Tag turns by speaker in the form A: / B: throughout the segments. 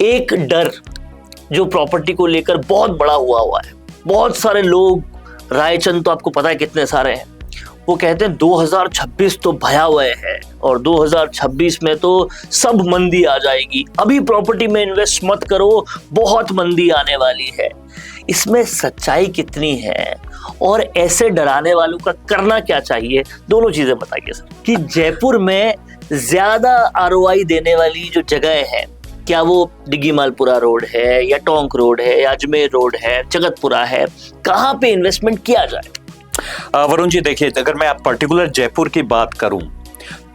A: एक डर जो प्रॉपर्टी को लेकर बहुत बड़ा हुआ है, बहुत सारे लोग, रायचंद तो आपको पता है कितने सारे हैं, वो कहते हैं 2026 तो भयावह है और 2026 में तो सब मंदी आ जाएगी, अभी प्रॉपर्टी में इन्वेस्ट मत करो, बहुत मंदी आने वाली है। इसमें सच्चाई कितनी है और ऐसे डराने वालों का करना क्या चाहिए, दोनों चीजें बताइए सर। कि जयपुर में ज्यादा आरओआई देने वाली जो जगह है, क्या वो डिग्गी मालपुरा रोड है या टोंक रोड है या अजमेर रोड है, जगतपुरा है, कहाँ पे इन्वेस्टमेंट किया जाए?
B: वरुण जी देखिए, अगर मैं पर्टिकुलर जयपुर की बात करूं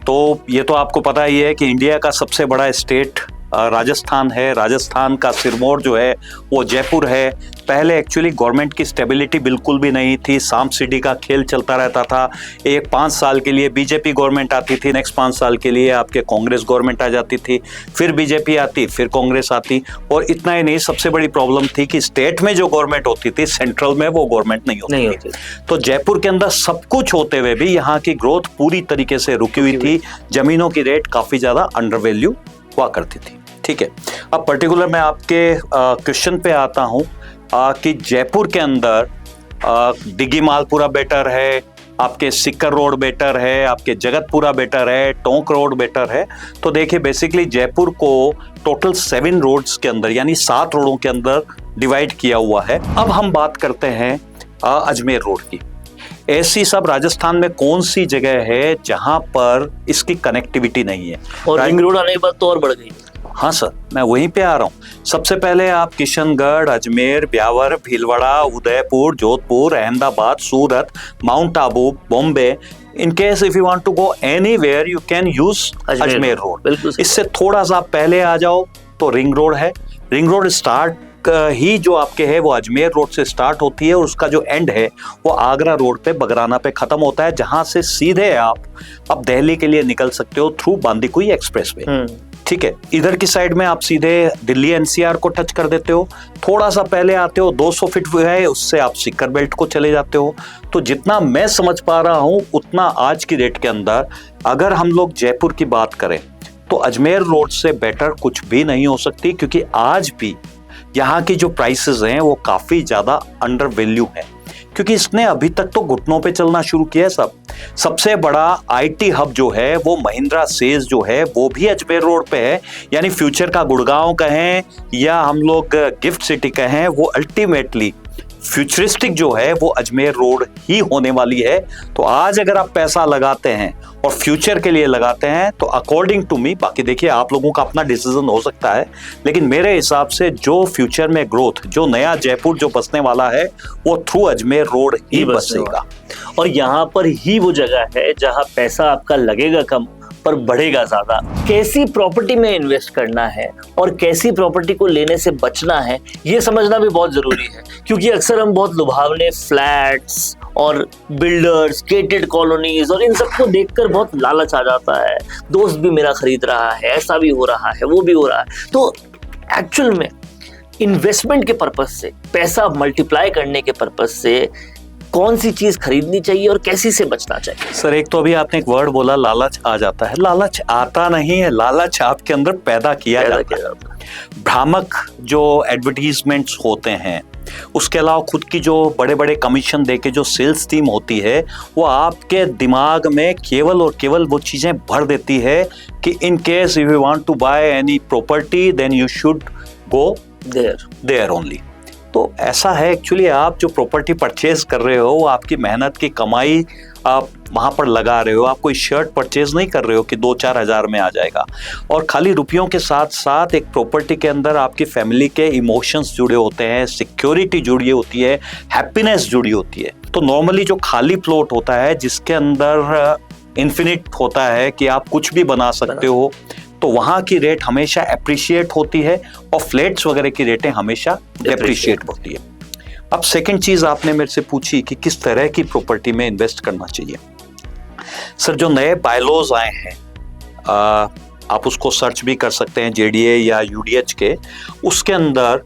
B: तो ये तो आपको पता ही है कि इंडिया का सबसे बड़ा स्टेट राजस्थान है। राजस्थान का सिरमौर जो है वो जयपुर है। पहले एक्चुअली गवर्नमेंट की स्टेबिलिटी बिल्कुल भी नहीं थी, सांप सीढ़ी का खेल चलता रहता था। एक 5 साल के लिए बीजेपी गवर्नमेंट आती थी, नेक्स्ट 5 साल के लिए आपके कांग्रेस गवर्नमेंट आ जाती थी, फिर बीजेपी आती, फिर कांग्रेस आती। और इतना ही नहीं, सबसे बड़ी प्रॉब्लम थी कि स्टेट में जो गवर्नमेंट होती थी, सेंट्रल में वो गवर्नमेंट नहीं होती थी। तो जयपुर के अंदर सब कुछ होते हुए भी यहाँ की ग्रोथ पूरी तरीके से रुकी हुई थी। जमीनों की रेट काफी ज्यादा अंडर वैल्यू हुआ करती थी। ठीक है, अब पर्टिकुलर मैं आपके क्वेश्चन पे आता हूँ कि जयपुर के अंदर डिग्गी मालपुरा बेटर है, आपके सिक्कर रोड बेटर है, आपके जगतपुरा बेटर है, टोंक रोड बेटर है। तो देखिए बेसिकली जयपुर को टोटल 7 रोड्स के अंदर यानी 7 रोडों के अंदर डिवाइड किया हुआ है। अब हम बात करते हैं अजमेर रोड की। ऐसी सब राजस्थान में कौन सी जगह है जहां पर इसकी कनेक्टिविटी नहीं है?
A: और रिंग रोड आने के बाद तो और बढ़ गई।
B: हाँ सर, मैं वहीं पे आ रहा हूँ। सबसे पहले आप Kishangarh, Ajmer, Beawar, Bhilwara, Udaipur, Jodhpur, Ahmedabad, Surat, Mount Abu, Bombay, in case if you want to go anywhere you can use Ajmer road. इससे थोड़ा सा पहले आ जाओ तो रिंग रोड है। रिंग रोड स्टार्ट ही जो आपके है वो अजमेर रोड से स्टार्ट होती है और उसका जो एंड है वो आगरा रोड पे बगराना पे खत्म होता है, जहां से सीधे आप अब दिल्ली के लिए निकल सकते हो थ्रू बांदीकुई एक्सप्रेसवे। ठीक है, इधर की साइड में आप सीधे दिल्ली एनसीआर को टच कर देते हो। थोड़ा सा पहले आते हो 200 फीट है, उससे आप सिक्कर बेल्ट को चले जाते हो। तो जितना मैं समझ पा रहा हूं उतना आज की डेट के अंदर अगर हम लोग जयपुर की बात करें तो अजमेर रोड से बेटर कुछ भी नहीं हो सकती, क्योंकि आज भी यहाँ की जो प्राइसेस हैं वो काफी ज्यादा अंडर वैल्यू है, क्योंकि इसने अभी तक तो घुटनों पे चलना शुरू किया है। सबसे बड़ा आईटी हब जो है वो महिंद्रा सेज जो है वो भी अजमेर रोड पे है। यानी फ्यूचर का गुड़गांव कहें या हम लोग गिफ्ट सिटी कहें, वो अल्टीमेटली फ्यूचरिस्टिक जो है वो अजमेर रोड ही होने वाली है। तो आज अगर आप पैसा लगाते हैं और फ्यूचर के लिए लगाते हैं तो अकॉर्डिंग टू मी, बाकी देखिए आप लोगों का अपना डिसीजन हो सकता है, लेकिन मेरे हिसाब से जो फ्यूचर में ग्रोथ, जो नया जयपुर जो बसने वाला है वो थ्रू अजमेर रोड ही बसेगा।
A: और यहाँ पर ही वो जगह है जहाँ पैसा आपका लगेगा कम पर बढ़ेगा ज्यादा। कैसी प्रॉपर्टी में इन्वेस्ट करना है और कैसी प्रॉपर्टी को लेने से बचना है, ये समझना भी बहुत जरूरी है, क्योंकि अक्सर हम बहुत लुभावने फ्लैट्स और बिल्डर्स, गेटेड कॉलोनीज और इन सबको देखकर बहुत लालच आ जाता है। दोस्त भी मेरा खरीद रहा है, ऐसा भी हो रहा है, वो भी हो रहा है। तो एक्चुअल में इन्वेस्टमेंट के पर्पज से, पैसा मल्टीप्लाई करने के पर्पज से कौन सी चीज खरीदनी चाहिए और कैसी से बचना चाहिए?
B: सर, एक तो अभी आपने एक वर्ड बोला, लालच आ जाता है। लालच आता नहीं है, लालच आपके अंदर पैदा किया जाता है। भ्रामक जो एडवर्टीजमेंट्स होते हैं, उसके अलावा खुद की जो बड़े बड़े कमीशन देके जो सेल्स टीम होती है, वो आपके दिमाग में केवल और केवल वो चीजें भर देती है कि in case if you want to buy any property then you should go there only. तो ऐसा है, एक्चुअली आप जो प्रॉपर्टी परचेज कर रहे हो वो आपकी मेहनत की कमाई आप वहां पर लगा रहे हो। आप कोई शर्ट परचेज नहीं कर रहे हो कि 2-4 हज़ार में आ जाएगा। और खाली रुपयों के साथ साथ एक प्रॉपर्टी के अंदर आपकी फैमिली के इमोशंस जुड़े होते हैं, सिक्योरिटी जुड़ी होती है, हैप्पीनेस जुड़ी होती है। तो नॉर्मली जो खाली प्लॉट होता है जिसके अंदर इन्फिनिट होता है कि आप कुछ भी बना सकते हो, तो वहां की रेट हमेशा एप्रिशिएट होती है और फ्लैट्स वगैरह की रेटें हमेशा डेप्रिशिएट होती है। अब सेकंड चीज आपने मेरे से पूछी कि किस तरह की प्रॉपर्टी में इन्वेस्ट करना चाहिए। सर, जो नए बायलॉज आए हैं, आप उसको सर्च भी कर सकते हैं जेडीए या यूडीएच के। उसके अंदर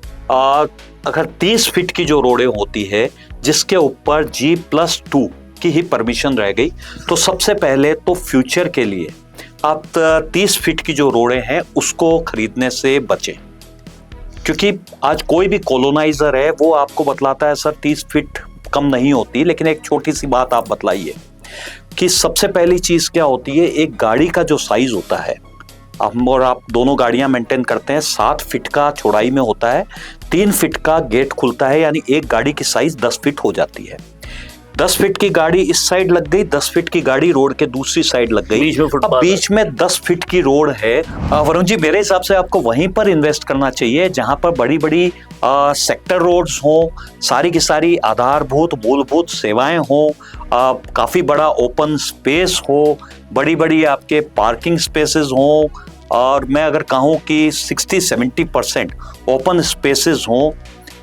B: अगर 30 फीट की जो रोडें होती है जिसके ऊपर G+2 की ही परमिशन रह गई, तो सबसे पहले तो फ्यूचर के लिए आप 30 फीट की जो रोडें हैं उसको खरीदने से बचें। क्योंकि आज कोई भी कॉलोनाइजर है वो आपको बतलाता है सर 30 फीट कम नहीं होती, लेकिन एक छोटी सी बात आप बतलाइए कि सबसे पहली चीज क्या होती है, एक गाड़ी का जो साइज होता है, हम और आप दोनों गाड़ियां मेंटेन करते हैं, 7 फीट का चौड़ाई में होता है, 3 फीट का गेट खुलता है, यानी एक गाड़ी की साइज 10 फीट हो जाती है। 10 फीट की गाड़ी इस साइड लग गई, 10 फीट की गाड़ी रोड के दूसरी साइड लग गई, अब बीच में 10 फीट की रोड है। वरुण जी, मेरे हिसाब से आपको वहीं पर इन्वेस्ट करना चाहिए जहां पर बड़ी बड़ी सेक्टर रोड्स हो, सारी की सारी आधारभूत मूलभूत सेवाएं हो, काफी बड़ा ओपन स्पेस हो, बड़ी बड़ी आपके पार्किंग स्पेसेस हो, और मैं अगर कहूँ कि 60-70% ओपन स्पेसेस हो।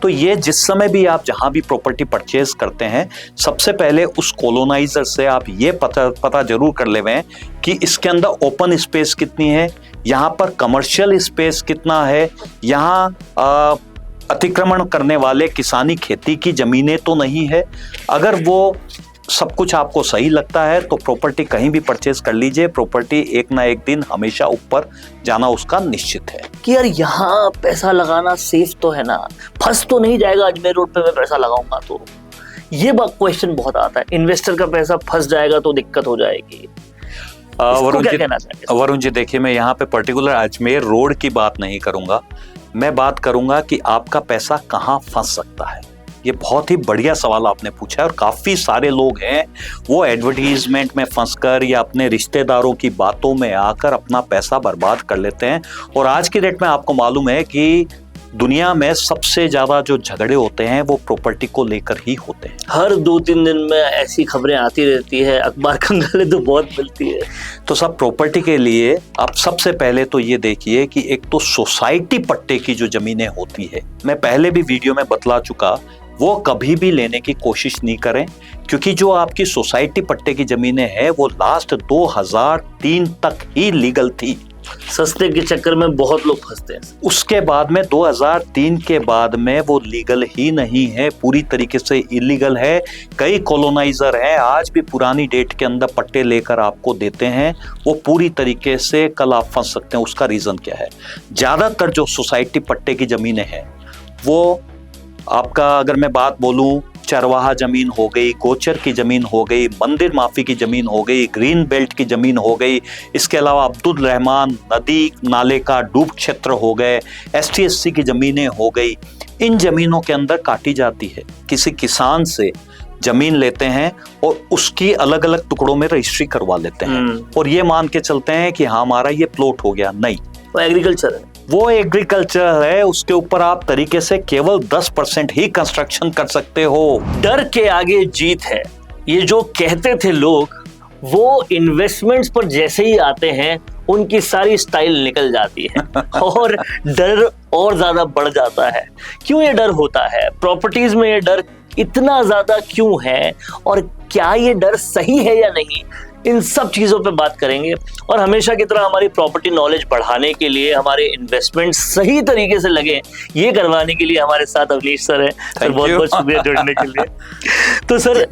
B: तो ये जिस समय भी आप जहां भी प्रॉपर्टी परचेज करते हैं, सबसे पहले उस कॉलोनाइजर से आप ये पता जरूर कर लेवें कि इसके अंदर ओपन स्पेस कितनी है, यहाँ पर कमर्शियल स्पेस कितना है, यहाँ अतिक्रमण करने वाले किसानी खेती की जमीनें तो नहीं है। अगर वो सब कुछ आपको सही लगता है तो प्रॉपर्टी कहीं भी परचेज कर लीजिए, प्रॉपर्टी एक ना एक दिन हमेशा ऊपर जाना उसका निश्चित है।
A: कि यार यहाँ पैसा लगाना सेफ तो है ना, फंस तो नहीं जाएगा अजमेर रोड पे मैं पैसा लगाऊंगा तो, ये क्वेश्चन बहुत आता है, इन्वेस्टर का पैसा फंस जाएगा तो दिक्कत हो जाएगी।
B: वरुण जी देखिए, मैं यहाँ पे पर्टिकुलर अजमेर रोड की बात नहीं करूंगा, मैं बात करूंगा कि आपका पैसा कहाँ फंस सकता है। ये बहुत ही बढ़िया सवाल आपने पूछा है, और काफी सारे लोग हैं वो एडवर्टीजमेंट में फंसकर या अपने रिश्तेदारों की बातों में आकर अपना पैसा बर्बाद कर लेते हैं। और आज की डेट में आपको मालूम है कि दुनिया में सबसे ज्यादा जो झगड़े होते हैं वो प्रॉपर्टी को लेकर ही होते हैं।
A: हर 2-3 दिन में ऐसी खबरें आती रहती है, अखबार खंगालें तो बहुत मिलती है।
B: तो सब प्रॉपर्टी के लिए आप सबसे पहले तो ये देखिए कि एक तो सोसाइटी पट्टे की जो जमीनें होती है, मैं पहले भी वीडियो में बतला चुका, वो कभी भी लेने की कोशिश नहीं करें, क्योंकि जो आपकी सोसाइटी पट्टे की जमीनें हैं वो लास्ट 2003 तक ही लीगल थी।
A: सस्ते के चक्कर में बहुत लोग फंसते हैं।
B: उसके बाद में 2003 के बाद में वो लीगल ही नहीं है, पूरी तरीके से इलीगल है। कई कॉलोनाइजर हैं आज भी पुरानी डेट के अंदर पट्टे लेकर आपको देते हैं, वो पूरी तरीके से कल आप फंस सकते हैं। उसका रीजन क्या है, ज्यादातर जो सोसाइटी पट्टे की जमीनें हैं वो आपका, अगर मैं बात बोलूं, चरवाहा जमीन हो गई, गोचर की जमीन हो गई, मंदिर माफी की जमीन हो गई, ग्रीन बेल्ट की जमीन हो गई, इसके अलावा अब्दुल रहमान नदी नाले का डूब क्षेत्र हो गए, ST/SC की जमीनें हो गई, इन जमीनों के अंदर काटी जाती है। किसी किसान से जमीन लेते हैं और उसकी अलग अलग टुकड़ों में रजिस्ट्री करवा लेते हैं और ये मान के चलते हैं कि हाँ हमारा ये प्लॉट हो गया। नहीं,
A: वो एग्रीकल्चर है,
B: वो एग्रीकल्चर है, उसके ऊपर आप तरीके से केवल 10% ही कंस्ट्रक्शन कर सकते हो।
A: डर के आगे जीत है, ये जो कहते थे लोग, वो इन्वेस्टमेंट्स पर जैसे ही आते हैं उनकी सारी स्टाइल निकल जाती है और डर और ज्यादा बढ़ जाता है। क्यों ये डर होता है, प्रॉपर्टीज में ये डर इतना ज्यादा क्यों है, और क्या ये डर सही है या नहीं, इन सब चीजों पे बात करेंगे। और हमेशा की तरह हमारी प्रॉपर्टी नॉलेज बढ़ाने के लिए, हमारे इन्वेस्टमेंट सही तरीके से लगे, ये करवाने के लिए हमारे साथ अवनीश सर हैं। सर बहुत बहुत शुक्रिया जुड़ने के लिए। तो सर,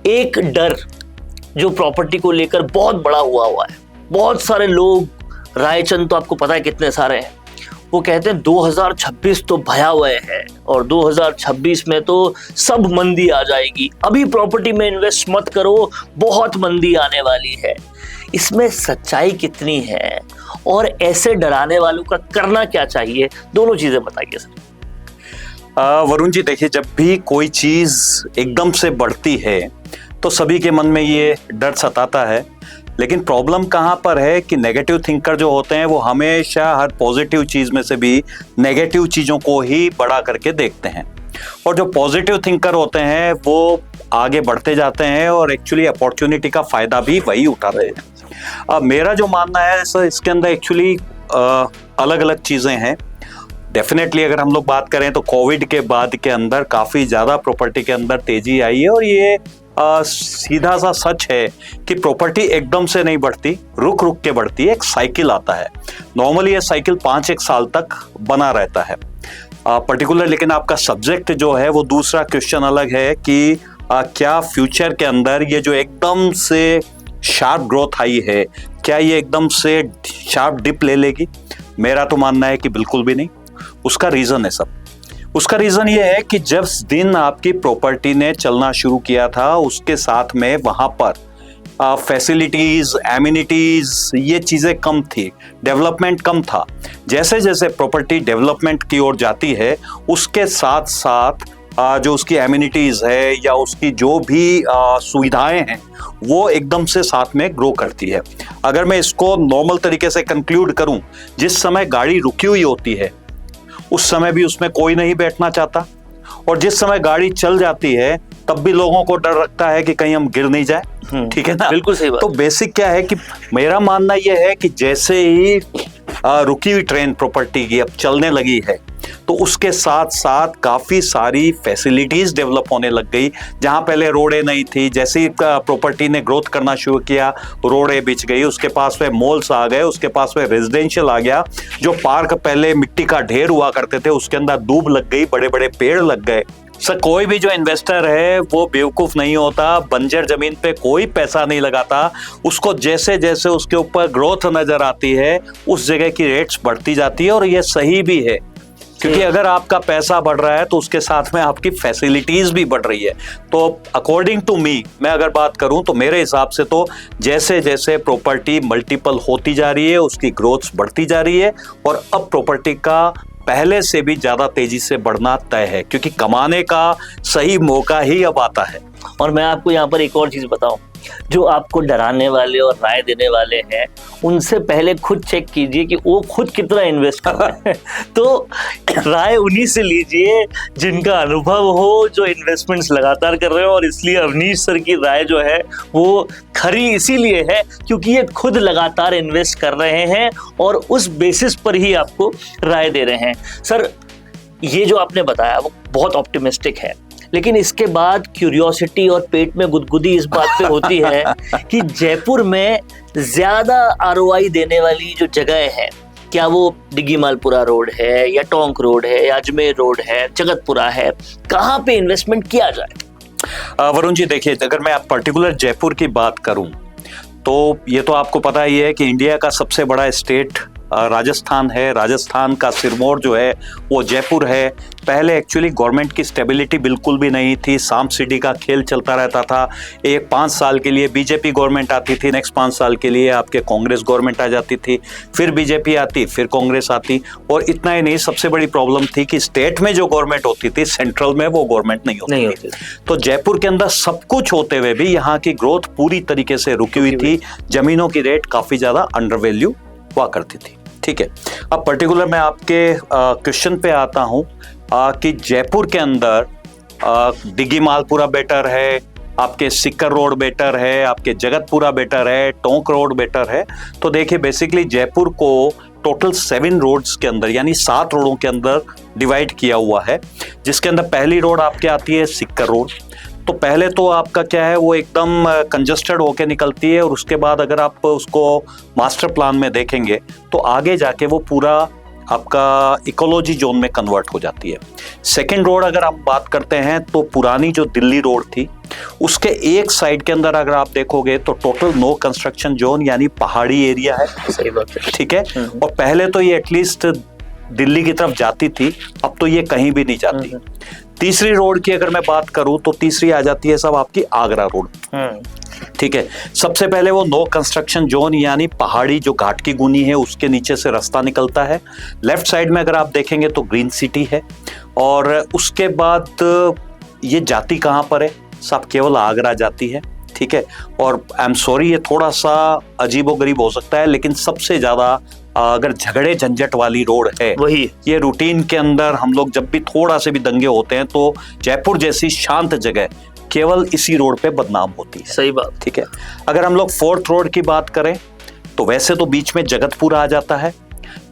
A: एक डर जो प्रॉपर्टी को लेकर बहुत बड़ा हुआ है, बहुत सारे लोग, रायचंद तो आपको पता है कितने सारे हैं, वो कहते हैं 2026 तो भयावह है और 2026 में तो सब मंदी आ जाएगी, अभी प्रॉपर्टी में इन्वेस्ट मत करो, बहुत मंदी आने वाली है। इसमें सच्चाई कितनी है और ऐसे डराने वालों का करना क्या चाहिए, दोनों चीजें बताइए सर।
B: वरुण जी देखिए, जब भी कोई चीज एकदम से बढ़ती है तो सभी के मन में ये डर सताता है, लेकिन प्रॉब्लम कहाँ पर है कि नेगेटिव थिंकर जो होते हैं वो हमेशा हर पॉजिटिव चीज में से भी नेगेटिव चीजों को ही बड़ा करके देखते हैं, और जो पॉजिटिव थिंकर होते हैं वो आगे बढ़ते जाते हैं और एक्चुअली अपॉर्चुनिटी का फायदा भी वही उठा रहे हैं। मेरा जो मानना है सर, इसके अंदर एक्चुअली अलग अलग चीजें हैं। डेफिनेटली अगर हम लोग बात करें तो कोविड के बाद के अंदर काफी ज्यादा प्रॉपर्टी के अंदर तेजी आई है, और ये सीधा सा सच है कि प्रॉपर्टी एकदम से नहीं बढ़ती, रुक रुक के बढ़ती है, एक साइकिल आता है। नॉर्मली ये साइकिल 5-1 साल तक बना रहता है पर्टिकुलर, लेकिन आपका सब्जेक्ट जो है वो दूसरा क्वेश्चन अलग है कि क्या फ्यूचर के अंदर ये जो एकदम से शार्प ग्रोथ आई है, क्या ये एकदम से शार्प डिप ले लेगी? मेरा तो मानना है कि बिल्कुल भी नहीं। उसका रीजन है सब। उसका रीजन ये है कि जब दिन आपकी प्रॉपर्टी ने चलना शुरू किया था, उसके साथ में वहां पर फैसिलिटीज, एमिनिटीज, ये चीजें कम थी, डेवलपमेंट कम था। जैसे जैसे प्रॉपर्टी डेवलपमेंट की ओर जाती है, उसके साथ साथ जो उसकी एमिनिटीज है या उसकी जो भी सुविधाएं हैं वो एकदम से साथ में ग्रो करती है। अगर मैं इसको नॉर्मल तरीके से कंक्लूड करूं, जिस समय गाड़ी रुकी हुई होती है उस समय भी उसमें कोई नहीं बैठना चाहता, और जिस समय गाड़ी चल जाती है तब भी लोगों को डर लगता है कि कहीं हम गिर नहीं जाए। ठीक है ना?
A: बिल्कुल सही बात।
B: तो बेसिक क्या है कि मेरा मानना यह है कि जैसे ही रुकी हुई ट्रेन प्रॉपर्टी की अब चलने लगी है, तो उसके साथ साथ काफी सारी फैसिलिटीज डेवलप होने लग गई। जहां पहले रोडें नहीं थी, जैसे ही प्रॉपर्टी ने ग्रोथ करना शुरू किया, रोडें बिछ गई, उसके पास में मॉल्स आ गए, उसके पास में रेजिडेंशियल आ गया। जो पार्क पहले मिट्टी का ढेर हुआ करते थे उसके अंदर दूब लग गई, बड़े बड़े पेड़ लग गए। सर, कोई भी जो इन्वेस्टर है वो बेवकूफ नहीं होता, बंजर जमीन पे कोई पैसा नहीं लगाता। उसको जैसे जैसे उसके ऊपर ग्रोथ नजर आती है उस जगह की रेट्स बढ़ती जाती है, और ये सही भी है, क्योंकि अगर आपका पैसा बढ़ रहा है तो उसके साथ में आपकी फैसिलिटीज भी बढ़ रही है। तो अकॉर्डिंग टू मी, मैं अगर बात करूं तो मेरे हिसाब से तो जैसे जैसे प्रॉपर्टी मल्टीपल होती जा रही है उसकी ग्रोथ बढ़ती जा रही है, और अब प्रॉपर्टी का पहले से भी ज्यादा तेजी से बढ़ना तय है, क्योंकि कमाने का सही मौका ही अब आता है।
A: और मैं आपको यहाँ पर एक और चीज बताऊं, जो आपको डराने वाले और राय देने वाले हैं उनसे पहले खुद चेक कीजिए कि वो खुद कितना इन्वेस्ट कर रहे हैं। तो राय उन्हीं से लीजिए जिनका अनुभव हो, जो इन्वेस्टमेंट्स लगातार कर रहे हो। और इसलिए अवनीश सर की राय जो है वो खरी इसीलिए है क्योंकि ये खुद लगातार इन्वेस्ट कर रहे हैं और उस बेसिस पर ही आपको राय दे रहे हैं। सर, ये जो आपने बताया वो बहुत ऑप्टिमिस्टिक है, लेकिन इसके बाद क्यूरियोसिटी और पेट में गुदगुदी इस बात पे होती है कि जयपुर में ज्यादा आरओआई देने वाली जो जगह है, क्या वो डिग्गी मालपुरा रोड है या टोंक रोड है या अजमेर रोड है, जगतपुरा है, कहाँ पे इन्वेस्टमेंट किया जाए?
B: वरुण जी, देखिए, अगर मैं आप पर्टिकुलर जयपुर की बात करूं तो ये तो आपको पता ही है कि इंडिया का सबसे बड़ा स्टेट राजस्थान है। राजस्थान का सिरमौर जो है वो जयपुर है। पहले एक्चुअली गवर्नमेंट की स्टेबिलिटी बिल्कुल भी नहीं थी, सांप सीढ़ी का खेल चलता रहता था। एक 5 साल के लिए बीजेपी गवर्नमेंट आती थी, नेक्स्ट 5 साल के लिए आपके कांग्रेस गवर्नमेंट आ जाती थी, फिर बीजेपी आती, फिर कांग्रेस आती। और इतना ही नहीं, सबसे बड़ी प्रॉब्लम थी कि स्टेट में जो गवर्नमेंट होती थी, सेंट्रल में वो गवर्नमेंट नहीं होती थी। तो जयपुर के अंदर सब कुछ होते हुए भी यहाँ की ग्रोथ पूरी तरीके से रुकी हुई थी। जमीनों की रेट काफी ज्यादा अंडर वैल्यू हुआ करती थी। ठीक है, अब पर्टिकुलर मैं आपके क्वेश्चन पे आता हूँ कि जयपुर के अंदर डिग्गी मालपुरा बेटर है, आपके सिक्कर रोड बेटर है, आपके जगतपुरा बेटर है, टोंक रोड बेटर है। तो देखिए, बेसिकली जयपुर को टोटल 7 रोड्स के अंदर, यानी 7 रोडों के अंदर डिवाइड किया हुआ है, जिसके अंदर पहली रोड आपके आती है सिक्कर रोड। तो पहले तो आपका क्या है, वो एकदम कंजस्टेड होके निकलती है, और उसके बाद अगर आप उसको मास्टर प्लान में देखेंगे तो आगे जाके वो पूरा आपका इकोलॉजी जोन में कन्वर्ट हो जाती है। सेकेंड रोड अगर आप बात करते हैं तो पुरानी जो दिल्ली रोड थी उसके एक साइड के अंदर अगर आप देखोगे तो टोटल नो कंस्ट्रक्शन जोन, यानी पहाड़ी एरिया है।
A: सही बात है।
B: ठीक है, और पहले तो ये एटलीस्ट दिल्ली की तरफ जाती थी, अब तो ये कहीं भी नहीं जाती। तीसरी रोड की अगर मैं बात करूं तो तीसरी आ जाती है सब आपकी आगरा रोड। ठीक है, सबसे पहले वो नो कंस्ट्रक्शन जोन, यानी पहाड़ी जो घाट की गुनी है उसके नीचे से रास्ता निकलता है। लेफ्ट साइड में अगर आप देखेंगे तो ग्रीन सिटी है, और उसके बाद ये जाती कहां पर है, सब केवल आगरा जाती है। ठीक है, और आई एम सॉरी ये थोड़ा सा अजीबोगरीब हो सकता है, लेकिन सबसे ज्यादा अगर झगड़े झंझट वाली रोड है
A: वही,
B: ये रूटीन के अंदर हम लोग जब भी थोड़ा से भी दंगे होते हैं तो जयपुर जैसी शांत जगह केवल इसी रोड पे बदनाम होती है।
A: सही बात।
B: ठीक है, अगर हम लोग 4th रोड की बात करें तो वैसे तो बीच में जगतपुरा आ जाता है,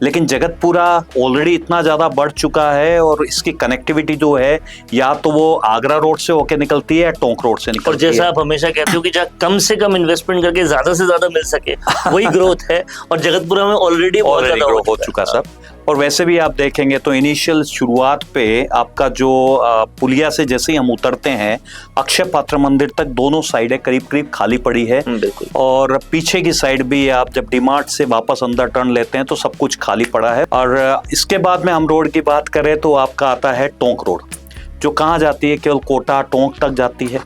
B: लेकिन जगतपुरा ऑलरेडी इतना ज्यादा बढ़ चुका है और इसकी कनेक्टिविटी जो है या तो वो आगरा रोड से होके निकलती है या टोंक रोड से निकलती है।
A: और जैसा आप हमेशा कहते हो कि जहाँ कम से कम इन्वेस्टमेंट करके ज्यादा से ज्यादा मिल सके वही ग्रोथ है, और जगतपुरा में ऑलरेडी बहुत ज्यादा
B: ग्रो हो चुका सब। और वैसे भी आप देखेंगे तो इनिशियल शुरुआत पे आपका जो पुलिया से जैसे ही हम उतरते हैं अक्षय पात्र मंदिर तक दोनों साइडें करीब करीब खाली पड़ी है।
A: बिल्कुल।
B: और पीछे की साइड भी आप जब डीमार्ट से वापस अंदर टर्न लेते हैं तो सब कुछ खाली पड़ा है। और इसके बाद में हम रोड की बात करें तो आपका आता है टोंक रोड, जो कहाँ जाती है, केवल कोटा टोंक तक जाती है।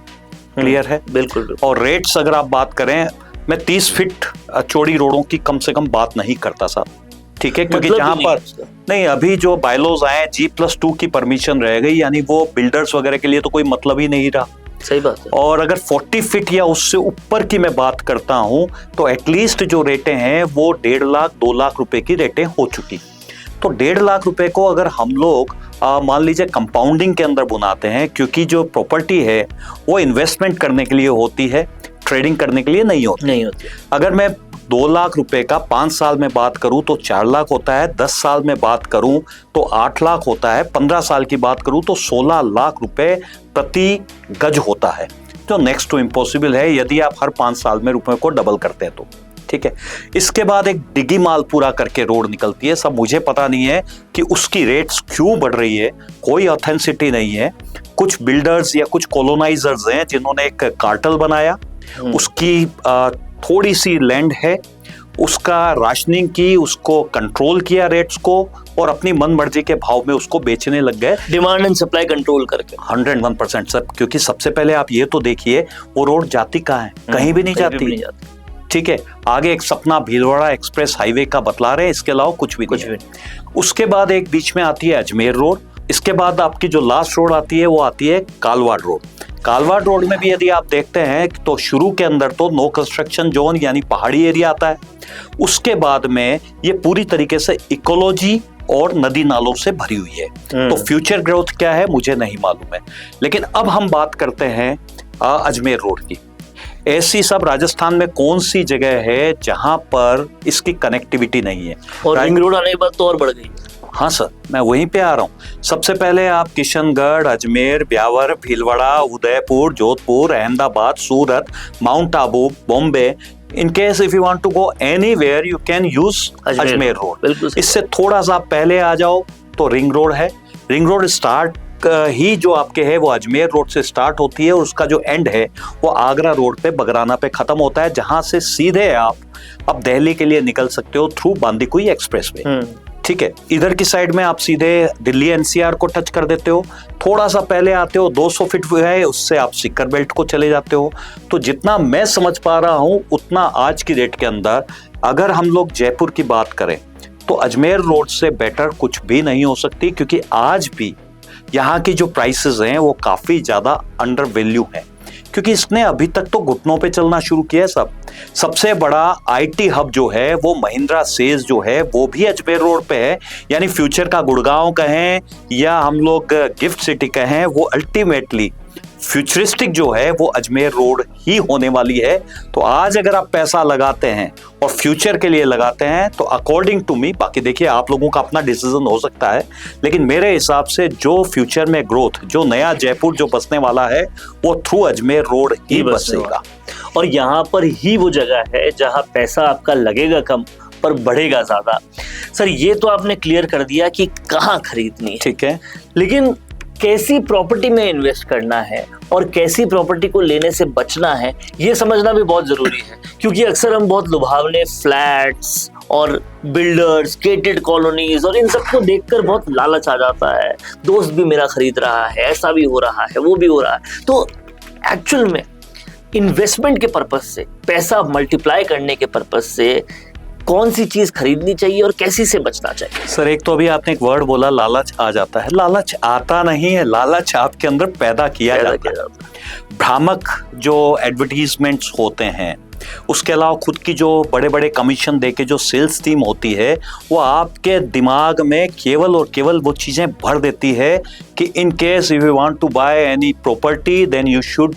B: क्लियर है?
A: बिल्कुल।
B: और रेट्स अगर आप बात करें, मैं 30 फीट चौड़ी रोडों की कम से कम बात नहीं करता साहब, ठीक है, क्योंकि जहां पर नहीं, अभी जो बायलॉज आए G+2 की परमिशन रह गई, यानी वो बिल्डर्स वगैरह के लिए तो कोई मतलब ही नहीं रहा।
A: सही बात है।
B: और अगर 40 फीट या उससे ऊपर की मैं बात करता हूं तो एटलीस्ट जो रेटें हैं वो 1.5 लाख 2 लाख रुपए की रेटें हो चुकी। तो 1.5 लाख रुपए को अगर हम लोग मान लीजिए कंपाउंडिंग के अंदर बुनाते हैं, क्योंकि जो प्रॉपर्टी है वो इन्वेस्टमेंट करने के लिए होती है, ट्रेडिंग करने के लिए नहीं होती। अगर मैं 2 लाख रुपए का 5 साल में बात करूं तो 4 लाख होता है, 10 साल में बात करूं तो 8 लाख होता है, 15 साल की बात करूं तो 16 लाख रुपए प्रति गज होता है, जो नेक्स्ट टू इम्पॉसिबल है यदि आप हर 5 साल में रुपए को डबल करते हैं तो। ठीक है, इसके बाद एक डिगी माल पूरा करके रोड निकलती है। सब मुझे पता नहीं है कि उसकी रेट्स क्यों बढ़ रही है, कोई ऑथेंटिसिटी नहीं है। कुछ बिल्डर्स या कुछ कॉलोनाइजर्स हैं जिन्होंने एक कार्टेल बनाया, उसकी थोड़ी सी लैंड है, उसका राशनिंग की, उसको कंट्रोल किया रेट्स को, और अपनी मन मर्जी के भाव में उसको बेचने लग गए,
A: डिमांड एंड सप्लाई कंट्रोल करके।
B: 101% सर, क्योंकि सबसे पहले आप ये तो देखिए वो रोड जाती कहाँ है, कहीं भी नहीं जाती। ठीक है, आगे एक सपना भीलवाड़ा एक्सप्रेस हाईवे का बतला रहे हैं, इसके अलावा कुछ भी नहीं। उसके बाद एक बीच में आती है अजमेर रोड, इसके बाद आपकी जो लास्ट रोड आती है वो आती है कालवाड़ रोड। कालवाड़ रोड में भी यदि आप देखते हैं तो शुरू के अंदर तो नो कंस्ट्रक्शन जोन यानी पहाड़ी एरिया आता है, उसके बाद में ये पूरी तरीके से इकोलॉजी और नदी नालों से भरी हुई है। तो फ्यूचर ग्रोथ क्या है मुझे नहीं मालूम है। लेकिन अब हम बात करते हैं अजमेर रोड की। ऐसी सब राजस्थान में कौन सी जगह है जहां पर इसकी कनेक्टिविटी नहीं है,
A: और रिंग रोड आने के बाद तो और बढ़ गई।
B: हाँ सर, मैं वहीं पे आ रहा हूँ। सबसे पहले आप Kishangarh, Ajmer, Beawar, Bhilwara, Udaipur, Jodhpur, Ahmedabad, Surat, Mount Abu, Bombay, in case if you want to go anywhere you can use Ajmer road. इससे थोड़ा सा पहले आ जाओ तो रिंग रोड है। रिंग रोड स्टार्ट ही जो आपके है वो अजमेर रोड से स्टार्ट होती है, और उसका जो एंड है वो आगरा रोड पे बगराना पे खत्म होता है, जहां से सीधे आप अब दिल्ली के लिए निकल सकते हो थ्रू बांदीकुई एक्सप्रेसवे। ठीक है, इधर की साइड में आप सीधे दिल्ली एनसीआर को टच कर देते हो, थोड़ा सा पहले आते हो 200 फीट है, उससे आप सिक्कर बेल्ट को चले जाते हो। तो जितना मैं समझ पा रहा हूं उतना आज की डेट के अंदर अगर हम लोग जयपुर की बात करें तो अजमेर रोड से बेटर कुछ भी नहीं हो सकती, क्योंकि आज भी यहाँ की जो प्राइसेस हैं वो काफी ज्यादा अंडर वैल्यू हैं, क्योंकि इसने अभी तक तो घुटनों पे चलना शुरू किया है। सबसे बड़ा आईटी हब जो है वो महिंद्रा सेज जो है वो भी अजमेर रोड पे है, यानी फ्यूचर का गुड़गांव कहें या हम लोग गिफ्ट सिटी कहें, वो अल्टीमेटली फ्यूचरिस्टिक जो है वो अजमेर रोड ही होने वाली है। तो आज अगर आप पैसा लगाते हैं और फ्यूचर के लिए लगाते हैं तो अकॉर्डिंग टू मी, बाकी देखिए आप लोगों का अपना डिसीजन हो सकता है, लेकिन मेरे हिसाब से जो फ्यूचर में ग्रोथ, जो नया जयपुर जो बसने वाला है वो थ्रू अजमेर रोड ही बसेगा।
A: और यहाँ पर ही वो जगह है जहाँ पैसा आपका लगेगा कम पर बढ़ेगा ज्यादा। सर ये तो आपने क्लियर कर दिया कि कहाँ खरीदनी है,
B: ठीक है,
A: लेकिन कैसी प्रॉपर्टी में इन्वेस्ट करना है और कैसी प्रॉपर्टी को लेने से बचना है ये समझना भी बहुत जरूरी है, क्योंकि अक्सर हम बहुत लुभावने फ्लैट्स और बिल्डर्स, गेटेड कॉलोनीज और इन सबको देखकर बहुत लालच आ जाता है। दोस्त भी मेरा खरीद रहा है, ऐसा भी हो रहा है, वो भी हो रहा है। तो एक्चुअल में इन्वेस्टमेंट के पर्पज से, पैसा मल्टीप्लाई करने के पर्पज से कौन सी चीज खरीदनी चाहिए और कैसी से बचना चाहिए?
B: सर एक तो अभी आपने एक वर्ड बोला, लालच आ जाता है। लालच आता नहीं है, लालच आपके अंदर पैदा किया जाता है। भ्रामक जो एडवर्टीजमेंट्स होते हैं, उसके अलावा खुद की जो बड़े बड़े कमीशन देके जो सेल्स टीम होती है वो आपके दिमाग में केवल और केवल वो चीजें भर देती है कि in case if you want to buy any property then you should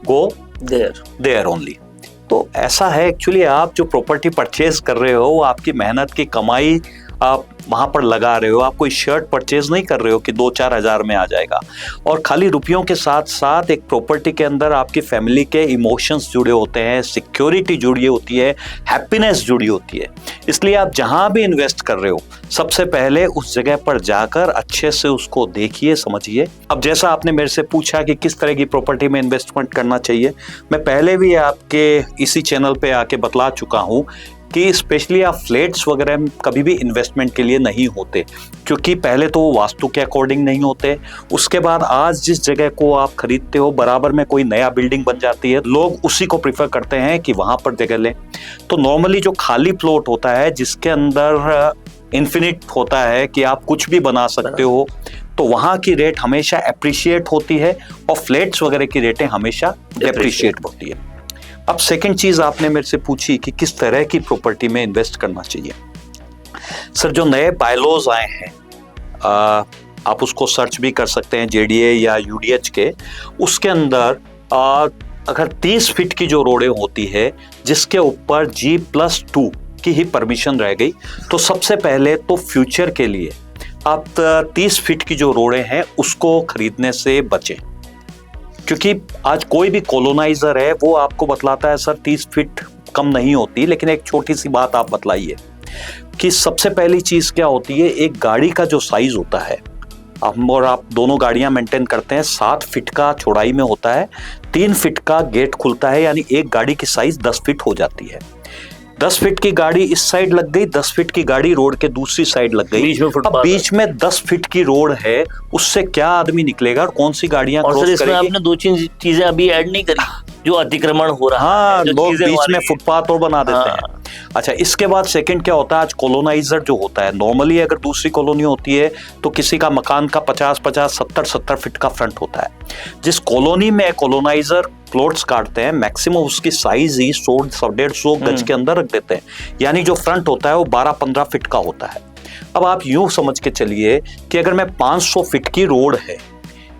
B: go there only. तो ऐसा है, एक्चुअली आप जो प्रॉपर्टी परचेज कर रहे हो वो आपकी मेहनत की कमाई आप वहां पर लगा रहे हो, आप कोई शर्ट परचेज नहीं कर रहे हो कि 2-4 हज़ार में आ जाएगा। और खाली रुपयों के साथ साथ एक प्रॉपर्टी के अंदर आपकी फैमिली के इमोशंस जुड़े होते हैं, सिक्योरिटी जुड़ी होती है, हैप्पीनेस जुड़ी होती है। इसलिए आप जहां भी इन्वेस्ट कर रहे हो, सबसे पहले उस जगह पर जाकर अच्छे से उसको देखिए, समझिए। अब जैसा आपने मेरे से पूछा कि किस तरह की प्रॉपर्टी में इन्वेस्टमेंट करना चाहिए, मैं पहले भी आपके इसी चैनल पे आके बतला चुका हूं कि स्पेशली आप फ्लैट्स वगैरह में कभी भी इन्वेस्टमेंट के लिए नहीं होते, क्योंकि पहले तो वो वास्तु के अकॉर्डिंग नहीं होते। उसके बाद आज जिस जगह को आप खरीदते हो बराबर में कोई नया बिल्डिंग बन जाती है, लोग उसी को प्रीफर करते हैं कि वहां पर जगह लें। तो नॉर्मली जो खाली प्लॉट होता है जिसके अंदर इन्फिनिट होता है कि आप कुछ भी बना सकते हो, तो वहां की रेट हमेशा अप्रिशिएट होती है और फ्लैट्स वगैरह की रेटें हमेशा डेप्रिशिएट होती है। अब सेकंड चीज आपने मेरे से पूछी कि किस तरह की प्रॉपर्टी में इन्वेस्ट करना चाहिए। सर, जो नए बायलॉज आए हैं, आप उसको सर्च भी कर सकते हैं JDA या UDH के। उसके अंदर अगर 30 फीट की जो रोडें होती है जिसके ऊपर G+2 की ही परमिशन रह गई, तो सबसे पहले तो फ्यूचर के लिए आप 30 फीट की जो रोडें हैं उसको खरीदने से बचें, क्योंकि आज कोई भी कॉलोनाइजर है वो आपको बतलाता है सर 30 फीट कम नहीं होती। लेकिन एक छोटी सी बात आप बतलाइए कि सबसे पहली चीज क्या होती है, एक गाड़ी का जो साइज होता है, आप दोनों गाड़ियां मेंटेन करते हैं, 7 फीट का चौड़ाई में होता है, 3 फीट का गेट खुलता है, यानी एक गाड़ी की साइज 10 फीट हो जाती है। 10 फीट की गाड़ी इस साइड लग गई, 10 फीट की गाड़ी रोड के दूसरी साइड लग गई, अब बीच में 10 फीट की रोड है, उससे क्या आदमी निकलेगा और कौन सी गाड़ियां क्रॉस करेगी?
A: इसमें आपने 2 चीजें अभी ऐड नहीं करी, जो अतिक्रमण हो रहा है,
B: लोग बीच में फुटपाथ और बना देते हैं। अच्छा, इसके बाद सेकंड क्या होता है, आज कॉलोनाइजर जो होता है, नॉर्मली अगर दूसरी कॉलोनी होती है तो किसी का मकान का 50-50, 70-70 फीट का फ्रंट होता है। जिस कॉलोनी में कॉलोनाइजर प्लॉट्स काटते हैं, मैक्सिमम उसकी साइज ही 100-150 गज के अंदर रख देते हैं, यानी जो फ्रंट होता है वो 12-15 फीट का होता है। अब आप यूं समझ के चलिए कि अगर मैं 500 फीट की रोड है,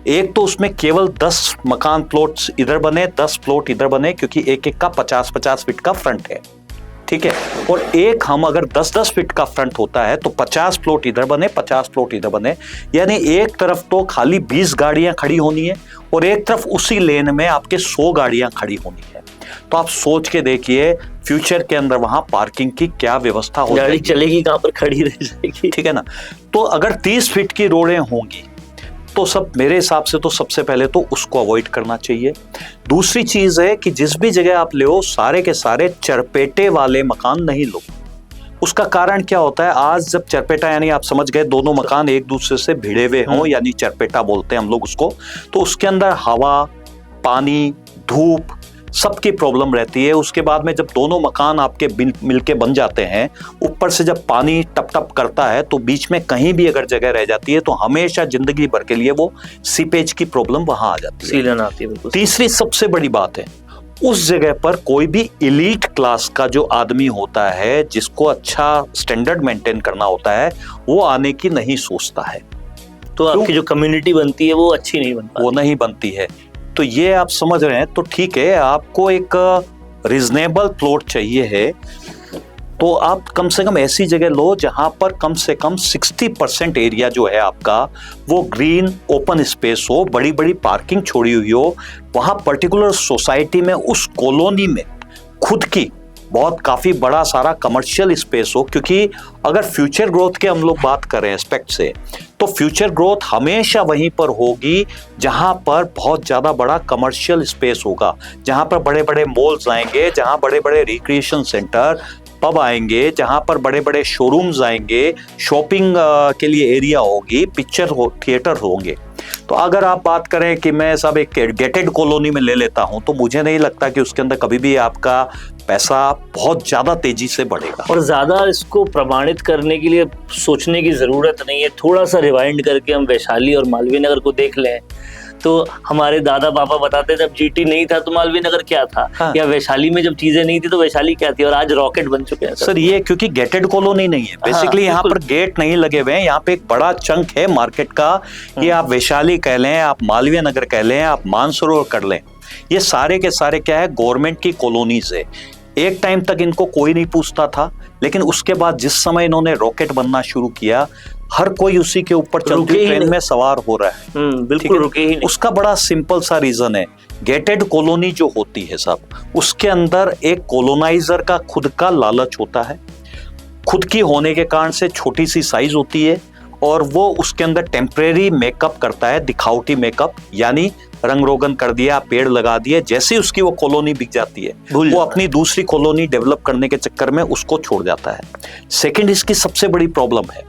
B: एक तो उसमें केवल 10 मकान प्लॉट्स इधर बने, 10 प्लॉट इधर बने, क्योंकि एक एक का 50-50 फीट का फ्रंट है, ठीक है। और एक हम अगर 10-10 फीट का फ्रंट होता है तो 50 प्लॉट इधर बने, 50 प्लॉट इधर बने, यानी एक तरफ तो खाली 20 गाड़ियां खड़ी होनी है और एक तरफ उसी लेन में आपके 100 गाड़ियां खड़ी होनी है। तो आप सोच के देखिए फ्यूचर के अंदर वहां पार्किंग की क्या व्यवस्था होगी,
A: गाड़ी चलेगी कहां पर, खड़ी रह जाएगी,
B: ठीक है ना। तो अगर 30 फीट की रोडें होंगी तो सब मेरे हिसाब से तो सबसे पहले तो उसको अवॉइड करना चाहिए। दूसरी चीज है कि जिस भी जगह आप ले हो, सारे के सारे चरपेटे वाले मकान नहीं लो। उसका कारण क्या होता है, आज जब चरपेटा यानी आप समझ गए दोनों मकान एक दूसरे से भिड़े हुए हों, यानी चरपेटा बोलते हैं हम लोग उसको, तो उसके अंदर हवा, पानी, धूप सबकी प्रॉब्लम रहती है। उसके बाद में जब दोनों मकान आपके मिलके बन जाते हैं, ऊपर से जब पानी टप टप करता है तो बीच में कहीं भी अगर जगह रह जाती है तो हमेशा जिंदगी भर के लिए वो सीपेज की प्रॉब्लम वहां आ जाती है,
A: सीलन आती है। बिल्कुल।
B: तीसरी सबसे बड़ी बात है, उस जगह पर कोई भी एलीट क्लास का जो आदमी होता है, जिसको अच्छा स्टैंडर्ड मेंटेन करना होता है, वो आने की नहीं सोचता है।
A: तो आपकी जो कम्युनिटी बनती है वो अच्छी नहीं बनती,
B: वो नहीं बनती है। तो ये आप समझ रहे हैं, तो ठीक है, आपको एक रीजनेबल प्लॉट चाहिए है तो आप कम से कम ऐसी जगह लो जहां पर कम से कम 60% एरिया जो है आपका वो ग्रीन ओपन स्पेस हो, बड़ी बड़ी पार्किंग छोड़ी हुई हो, वहां पर्टिकुलर सोसाइटी में उस कॉलोनी में खुद की बहुत काफी बड़ा सारा कमर्शियल स्पेस हो। क्योंकि अगर फ्यूचर ग्रोथ के हम लोग बात करें एस्पेक्ट से, तो फ्यूचर ग्रोथ हमेशा वहीं पर होगी जहां पर बहुत ज्यादा बड़ा कमर्शियल स्पेस होगा, जहां पर बड़े बड़े मॉल्स आएंगे, जहां बड़े बड़े रिक्रिएशन सेंटर, पब आएंगे, जहां पर बड़े बड़े शोरूम्स आएंगे, शॉपिंग के लिए एरिया होगी, पिक्चर थिएटर होंगे। तो अगर आप बात करें कि मैं सब एक गेटेड कॉलोनी में ले लेता हूं, तो मुझे नहीं लगता कि उसके अंदर कभी भी आपका पैसा बहुत ज्यादा तेजी से बढ़ेगा।
A: और ज्यादा इसको प्रमाणित करने के लिए सोचने की जरूरत नहीं है। थोड़ा सा रिवाइंड करके हम वैशाली और मालवीय नगर को देख लें तो हमारे दादा पापा बताते जब जीटी नहीं था तो मालवीय नगर क्या था,
B: हाँ।
A: या वैशाली में जब चीजें नहीं थी तो वैशाली क्या थी, और आज रॉकेट बन चुके हैं
B: सर। ये क्योंकि गेटेड कॉलोनी नहीं है, बेसिकली यहाँ पर गेट नहीं लगे हुए हैं, यहाँ पे एक बड़ा चंक है मार्केट का। ये आप वैशाली कह लें, आप मालवीय नगर कह लें, आप मानसरोवर कर लें, ये सारे के सारे क्या है, गवर्नमेंट की कॉलोनीज है। एक टाइम तक इनको कोई नहीं पूछता था, लेकिन उसके बाद जिस समय इन्होंने रॉकेट बनना शुरू किया, हर कोई उसी के ऊपर चलती ट्रेन में सवार हो रहा है।
A: बिल्कुल रुके ही नहीं।
B: उसका बड़ा सिंपल सा रीजन है, गेटेड कॉलोनी जो होती है सब, उसके अंदर एक कॉलोनाइजर का खुद का लालच होता है, खुद की होने के कारण से छोटी सी साइज होती है, और वो उसके अंदर टेम्परेरी मेकअप करता है, दिखावटी मेकअप, यानी रंग रोगन कर दिया, पेड़ लगा दिए, जैसे ही उसकी वो कॉलोनी बिक जाती है वो अपनी दूसरी कॉलोनी डेवलप करने के चक्कर में उसको छोड़ जाता है। सेकंड, इसकी सबसे बड़ी प्रॉब्लम है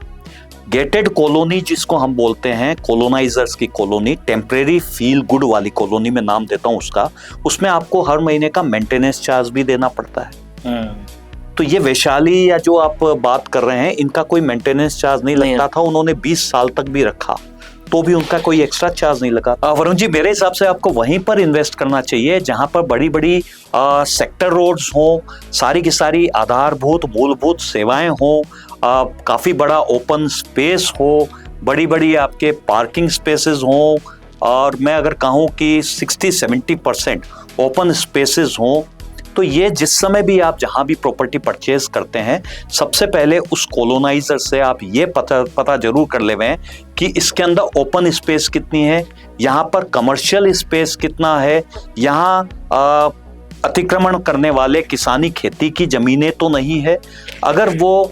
B: गेटेड कॉलोनी, जिसको हम बोलते हैं कॉलोनाइजर्स की कॉलोनी, टेम्परेरी फील गुड वाली कॉलोनी में नाम देता हूं उसका, उसमें आपको हर महीने का मेंटेनेंस चार्ज भी देना पड़ता है। तो ये वैशाली या जो आप बात कर रहे हैं, इनका कोई मेंटेनेंस चार्ज नहीं लगता था, उन्होंने 20 साल तक भी रखा तो भी उनका कोई एक्स्ट्रा चार्ज नहीं लगा। वरुण जी, मेरे हिसाब से आपको वहीं पर इन्वेस्ट करना चाहिए जहां पर बड़ी बड़ी सेक्टर रोड्स हो, सारी की सारी आधारभूत मूलभूत सेवाएं हो, काफी बड़ा ओपन स्पेस हो, बड़ी बड़ी आपके पार्किंग स्पेसेस हो, और मैं अगर कहूं कि 60-70% ओपन स्पेसेस हो, तो ये जिस समय भी आप जहां भी प्रॉपर्टी परचेज करते हैं, सबसे पहले उस कॉलोनाइजर से आप ये पता जरूर कर लेवें कि इसके अंदर ओपन स्पेस कितनी है, यहाँ पर कमर्शियल स्पेस कितना है, यहाँ अतिक्रमण करने वाले किसानी खेती की जमीनें तो नहीं है। अगर वो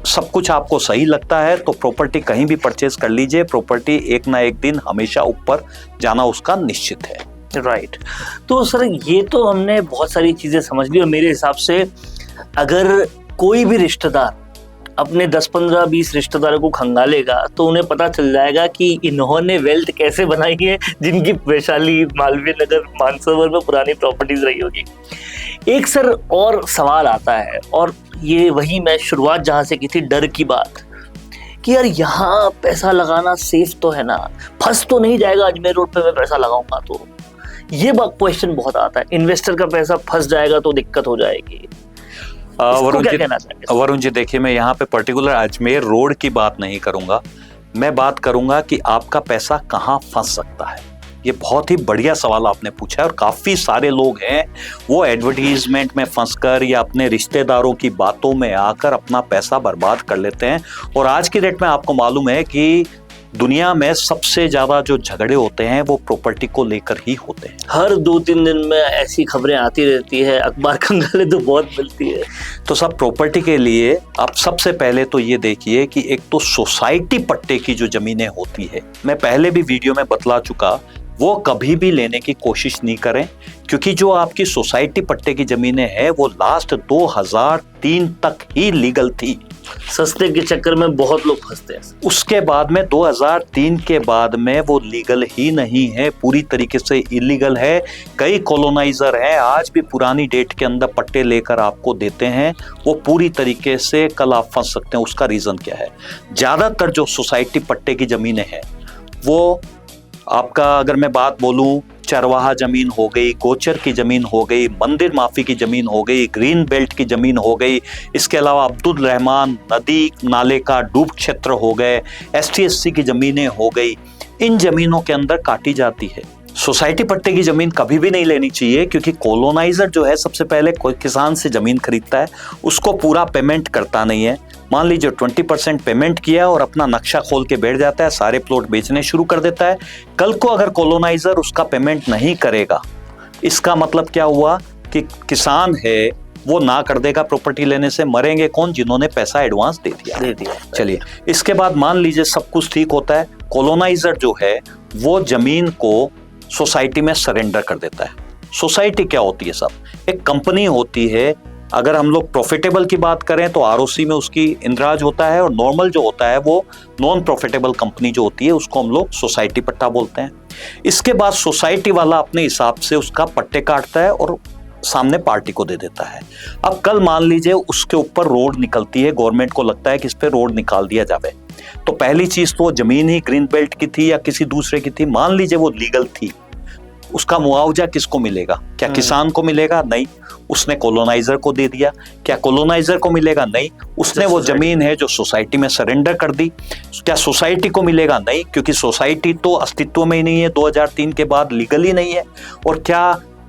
B: सब कुछ आपको सही लगता है तो प्रॉपर्टी कहीं भी परचेज कर लीजिए, प्रॉपर्टी एक ना एक दिन हमेशा ऊपर जाना उसका निश्चित है।
A: राइट। तो सर, ये तो हमने बहुत सारी चीजें समझ ली, और मेरे हिसाब से अगर कोई भी रिश्तेदार अपने 10-15-20 रिश्तेदारों को खंगालेगा तो उन्हें पता चल जाएगा कि इन्होंने वेल्थ कैसे बनाई है, जिनकी वैशाली, मालवीय नगर, मानसरोवर में पुरानी प्रॉपर्टीज रही होगी। एक सर और सवाल आता है, और ये वही मैं शुरुआत जहां से की थी, डर की बात, कि यार यहाँ पैसा लगाना सेफ तो है ना, फंस तो नहीं जाएगा अजमेर रोड पे मैं पैसा लगाऊंगा तो? ये क्वेश्चन बहुत आता है, इन्वेस्टर का पैसा फंस जाएगा तो दिक्कत हो जाएगी।
B: वरुण जी, देखिए, मैं यहाँ पे पर्टिकुलर अजमेर रोड की बात नहीं करूंगा, मैं बात करूंगा कि आपका पैसा कहाँ फंस सकता है। ये बहुत ही बढ़िया सवाल आपने पूछा है, और काफी सारे लोग हैं वो एडवर्टीजमेंट में फंसकर या अपने रिश्तेदारों की बातों में आकर अपना पैसा बर्बाद कर लेते हैं। और आज की डेट में आपको मालूम है कि दुनिया में सबसे ज्यादा जो झगड़े होते हैं वो प्रॉपर्टी को लेकर ही होते हैं।
A: हर 2-3 दिन में ऐसी खबरें आती रहती है, अखबार खंगाले तो बहुत मिलती है।
B: तो सब प्रॉपर्टी के लिए आप सबसे पहले तो ये देखिए कि एक तो सोसाइटी पट्टे की जो जमीनें होती है, मैं पहले भी वीडियो में बतला चुका, वो कभी भी लेने की कोशिश नहीं करें, क्योंकि जो आपकी सोसाइटी पट्टे की जमीनें हैं वो लास्ट 2003 तक ही लीगल थी।
A: सस्ते के चक्कर में बहुत लोग फंसते हैं।
B: उसके बाद में 2003 के बाद में वो लीगल ही नहीं है, पूरी तरीके से इलीगल है। कई कॉलोनाइजर हैं आज भी पुरानी डेट के अंदर पट्टे लेकर आपको देते हैं, वो पूरी तरीके से कल आप फंस सकते हैं। उसका रीजन क्या है? ज्यादातर जो सोसाइटी पट्टे की जमीनें हैं वो आपका, अगर मैं बात बोलूं, चरवाहा जमीन हो गई, गोचर की जमीन हो गई, मंदिर माफी की जमीन हो गई, ग्रीन बेल्ट की जमीन हो गई, इसके अलावा अब्दुल रहमान नदी नाले का डूब क्षेत्र हो गए, ST/SC की जमीनें हो गई, इन जमीनों के अंदर काटी जाती है। सोसाइटी पट्टे की जमीन कभी भी नहीं लेनी चाहिए, क्योंकि कॉलोनाइजर जो है सबसे पहले कोई किसान से जमीन खरीदता है, उसको पूरा पेमेंट करता नहीं है। मान लीजिए 20% पेमेंट किया और अपना नक्शा खोल के बैठ जाता है, सारे प्लॉट बेचने शुरू कर देता है। कल को अगर कॉलोनाइजर उसका पेमेंट नहीं करेगा, इसका मतलब क्या हुआ कि किसान है वो ना कर देगा प्रॉपर्टी लेने से। मरेंगे कौन? जिन्होंने पैसा एडवांस दे दिया। चलिए, इसके बाद मान लीजिए सब कुछ ठीक होता है, कॉलोनाइजर जो है वो जमीन को सोसाइटी में सरेंडर कर देता है। सोसाइटी क्या होती है? सब एक कंपनी होती है। अगर हम लोग प्रॉफिटेबल की बात करें तो ROC में उसकी इंद्राज होता है, और नॉर्मल जो होता है वो नॉन प्रॉफिटेबल कंपनी जो होती है उसको हम लोग सोसाइटी पट्टा बोलते हैं। इसके बाद सोसाइटी वाला अपने हिसाब से उसका पट्टे काटता है और सामने पार्टी को दे देता है। अब कल मान लीजिए उसके ऊपर रोड निकलती है, गवर्नमेंट को लगता है कि इस पे रोड निकाल दिया जाए, तो पहली चीज तो जमीन ही ग्रीन बेल्ट की थी या किसी दूसरे की थी, मान लीजिए वो लीगल थी, उसका मुआवजा किसको मिलेगा? क्या किसान को मिलेगा? नहीं, उसने कॉलोनाइजर को दे दिया। क्या कॉलोनाइजर को मिलेगा? नहीं, उसने वो जमीन है जो सोसाइटी में सरेंडर कर दी। क्या सोसाइटी को मिलेगा? नहीं, क्योंकि सोसाइटी तो अस्तित्व में ही नहीं है, 2003 के बाद लीगल ही नहीं है। और क्या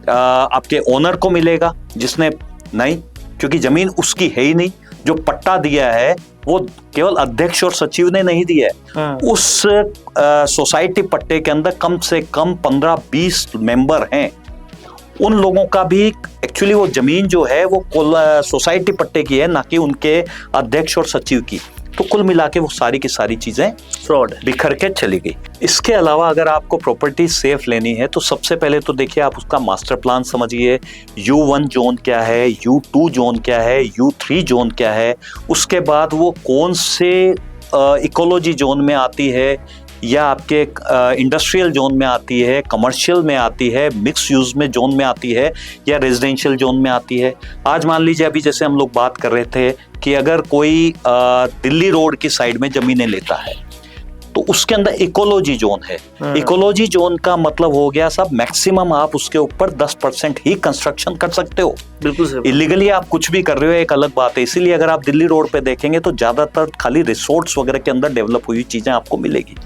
B: आपके ओनर को मिलेगा जिसने? नहीं, क्योंकि जमीन उसकी है ही नहीं। जो पट्टा दिया है वो केवल अध्यक्ष और सचिव ने नहीं दिया है, उस सोसाइटी पट्टे के अंदर कम से कम 15-20 मेंबर हैं। उन लोगों का भी एक्चुअली वो जमीन जो है वो सोसाइटी पट्टे की है, ना कि उनके अध्यक्ष और सचिव की। तो कुल मिला के वो सारी की सारी चीजें
A: फ्रॉड
B: बिखर के चली गई। इसके अलावा अगर आपको प्रॉपर्टी सेफ लेनी है तो सबसे पहले तो देखिए आप उसका मास्टर प्लान समझिए। U1 जोन क्या है, U2 जोन क्या है, U3 जोन क्या है, उसके बाद वो कौन से इकोलॉजी जोन में आती है, या आपके इंडस्ट्रियल जोन में आती है, कमर्शियल में आती है, मिक्स यूज में जोन में आती है, या रेजिडेंशियल जोन में आती है। आज मान लीजिए अभी जैसे हम लोग बात कर रहे थे कि अगर कोई दिल्ली रोड की साइड में जमीनें लेता है तो उसके अंदर इकोलॉजी जोन है। इकोलॉजी जोन का मतलब हो गया सब मैक्सिमम आप उसके ऊपर 10% ही कंस्ट्रक्शन कर सकते हो।
A: बिल्कुल
B: इलीगली आप कुछ भी कर रहे हो एक अलग बात है। इसीलिए अगर आप दिल्ली रोड पे देखेंगे तो ज्यादातर खाली रिसोर्ट्स वगैरह के अंदर डेवलप हुई चीजें आपको मिलेगी।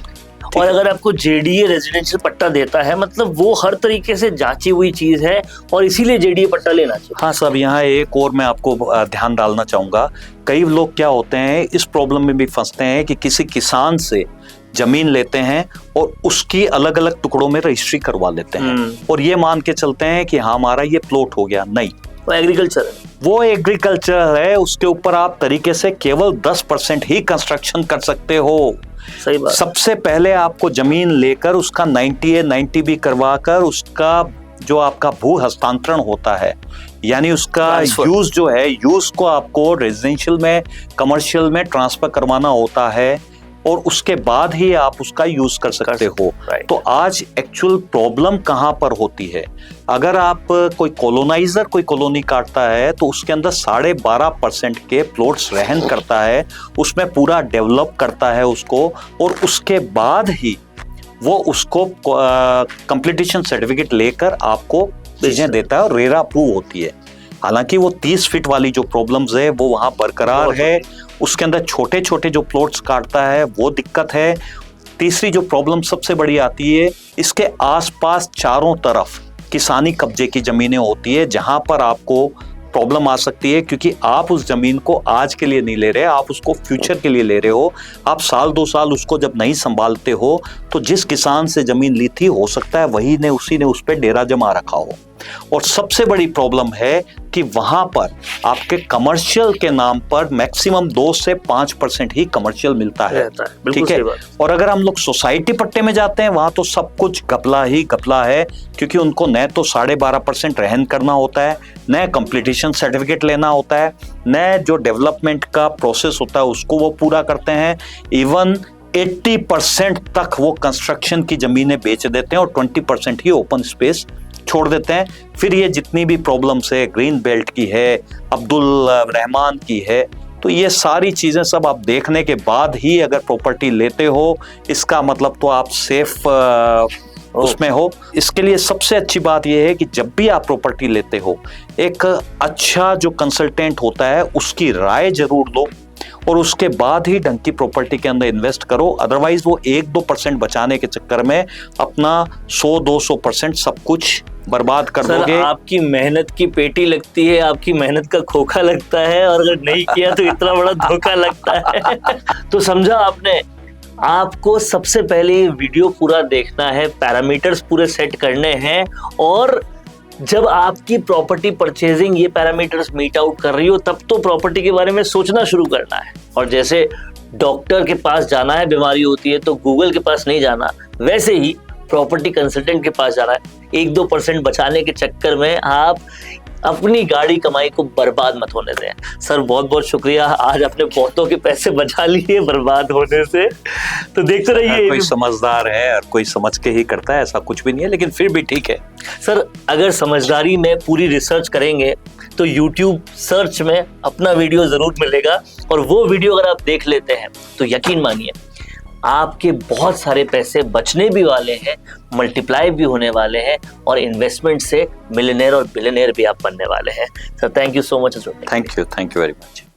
A: और अगर आपको जेडीए रेजिडेंशियल पट्टा देता है मतलब वो हर तरीके से जांची हुई चीज है और इसीलिए जेडीए पट्टा लेना चाहिए।
B: हाँ साहब, यहाँ एक और मैं आपको ध्यान डालना चाहूंगा। कई लोग क्या होते हैं इस प्रॉब्लम में भी फंसते हैं कि किसी किसान से जमीन लेते हैं और उसकी अलग अलग टुकड़ों में रजिस्ट्री करवा लेते हैं और ये मान के चलते हैं कि हाँ हमारा ये प्लॉट हो गया। नहीं,
A: वो एग्रीकल्चर है,
B: वो एग्रीकल्चर है, उसके ऊपर आप तरीके से केवल 10% ही कंस्ट्रक्शन कर सकते हो।
A: सही बात।
B: सबसे पहले आपको जमीन लेकर उसका 90A 90B करवा कर उसका जो आपका भू हस्तांतरण होता है, यानी उसका यूज जो है, यूज को आपको रेजिडेंशियल में, कमर्शियल में ट्रांसफर करवाना होता है और उसके बाद ही आप उसका यूज कर सकते हो। तो आज एक्चुअल प्रॉब्लम कहां पर होती है, अगर आप कोई कॉलोनाइजर कोई कॉलोनी काटता है तो उसके अंदर 12.5% के प्लॉट्स रहन करता है, उसमें पूरा डेवलप करता है उसको, और उसके बाद ही वो उसको कंप्लीटेशन सर्टिफिकेट लेकर आपको चीजें देता है और रेरा अप्रूव होती है। हालांकि वो 30 फीट वाली जो प्रॉब्लम्स है वो वहां बरकरार है, उसके अंदर छोटे छोटे जो प्लॉट्स काटता है वो दिक्कत है। तीसरी जो प्रॉब्लम सबसे बड़ी आती है, इसके आसपास चारों तरफ किसानी कब्जे की जमीनें होती है जहां पर आपको प्रॉब्लम आ सकती है, क्योंकि आप उस जमीन को आज के लिए नहीं ले रहे, आप उसको फ्यूचर के लिए ले रहे हो। आप साल 2 साल उसको जब नहीं संभालते हो तो जिस किसान से जमीन ली थी हो सकता है उसी ने उस पर डेरा जमा रखा हो। और सबसे बड़ी प्रॉब्लम है कि वहां पर आपके कमर्शियल के नाम पर मैक्सिमम 2 से 5% ही कमर्शियल मिलता है, ठीक है। और अगर हम लोग सोसाइटी पट्टे में जाते हैं वहां तो सब कुछ घपला ही घपला है, क्योंकि उनको न तो 12.5% रहन करना होता है, न कंप्लीटेशन सर्टिफिकेट लेना होता है, न जो डेवलपमेंट का प्रोसेस होता है उसको वो पूरा करते हैं। इवन 80% तक वो कंस्ट्रक्शन की जमीनें बेच देते हैं और 20% ही ओपन स्पेस छोड़ देते हैं। फिर ये जितनी भी प्रॉब्लम्स है, ग्रीन बेल्ट की है, अब्दुल रहमान की है, तो ये सारी चीजें सब आप देखने के बाद ही अगर प्रॉपर्टी लेते हो, इसका मतलब तो आप सेफ उसमें हो। इसके लिए सबसे अच्छी बात यह है कि जब भी आप प्रॉपर्टी लेते हो एक अच्छा जो कंसल्टेंट होता है उसकी राय जरूर लो और उसके बाद ही ढंग की प्रॉपर्टी के अंदर इन्वेस्ट करो। अदरवाइज वो 1-2% बचाने के चक्कर में अपना 100-200% सब कुछ बर्बाद कर दोगे।
A: आपकी मेहनत की पेटी लगती है, आपकी मेहनत का खोखा लगता है, और अगर नहीं किया तो इतना बड़ा धोखा लगता है। तो समझा आपने, आपको सबसे पहले वीडियो पूरा देखना है, पैरामीटर्स पूरे सेट करने हैं, और जब आपकी प्रॉपर्टी परचेजिंग ये पैरामीटर्स मीट आउट कर रही हो तब तो प्रॉपर्टी के बारे में सोचना शुरू करना है। और जैसे डॉक्टर के पास जाना है बीमारी होती है तो गूगल के पास नहीं जाना, वैसे ही प्रॉपर्टी कंसल्टेंट के पास जाना है। 1-2% बचाने के चक्कर में आप अपनी गाड़ी कमाई को बर्बाद मत होने दें। सर बहुत बहुत शुक्रिया, आज आपने बहुतों के पैसे बचा लिए बर्बाद होने से। तो देखते रहिए,
B: कोई समझदार है और कोई समझ के ही करता है, ऐसा कुछ भी नहीं है, लेकिन फिर भी ठीक है।
A: सर अगर समझदारी में पूरी रिसर्च करेंगे तो YouTube सर्च में अपना वीडियो जरूर मिलेगा, और वो वीडियो अगर आप देख लेते हैं तो यकीन मानिए आपके बहुत सारे पैसे बचने भी वाले हैं, मल्टीप्लाई भी होने वाले हैं, और इन्वेस्टमेंट से मिलियनेयर और बिलियनेयर भी आप बनने वाले हैं। Sir thank you so much.
B: Thank you very much.